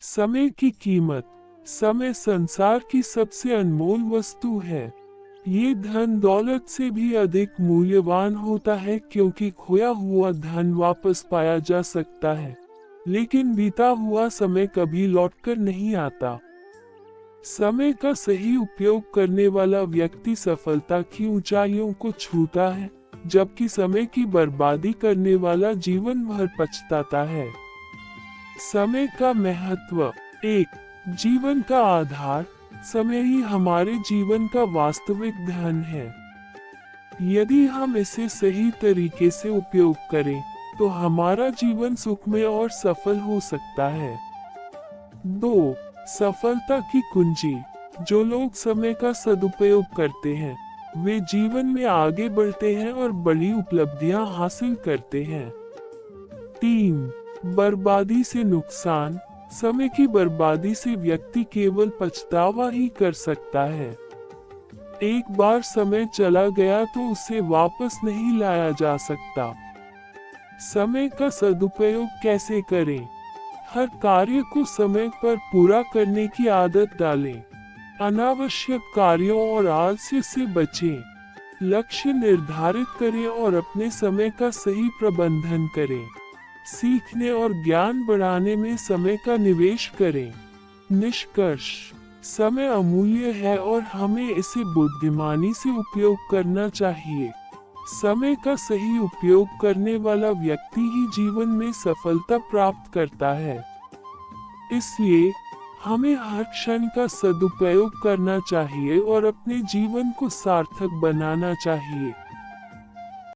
समय की कीमत। समय संसार की सबसे अनमोल वस्तु है। ये धन दौलत से भी अधिक मूल्यवान होता है क्योंकि खोया हुआ धन वापस पाया जा सकता है, लेकिन बीता हुआ समय कभी लौटकर नहीं आता। समय का सही उपयोग करने वाला व्यक्ति सफलता की ऊंचाइयों को छूता है, जबकि समय की बर्बादी करने वाला जीवन भर पछताता है। समय का महत्व। 1। जीवन का आधार। समय ही हमारे जीवन का वास्तविक धन है। यदि हम इसे सही तरीके से उपयोग करें, तो हमारा जीवन सुखमय और सफल हो सकता है। 2। सफलता की कुंजी। जो लोग समय का सदुपयोग करते हैं, वे जीवन में आगे बढ़ते हैं और बड़ी उपलब्धियां हासिल करते हैं। 3। बर्बादी से नुकसान। समय की बर्बादी से व्यक्ति केवल पछतावा ही कर सकता है। एक बार समय चला गया तो उसे वापस नहीं लाया जा सकता। समय का सदुपयोग कैसे करें? हर कार्य को समय पर पूरा करने की आदत डालें। अनावश्यक कार्यों और आलस्य से बचें। लक्ष्य निर्धारित करें और अपने समय का सही प्रबंधन करें। सीखने और ज्ञान बढ़ाने में समय का निवेश करें। निष्कर्ष। समय अमूल्य है और हमें इसे बुद्धिमानी से उपयोग करना चाहिए। समय का सही उपयोग करने वाला व्यक्ति ही जीवन में सफलता प्राप्त करता है। इसलिए हमें हर क्षण का सदुपयोग करना चाहिए और अपने जीवन को सार्थक बनाना चाहिए।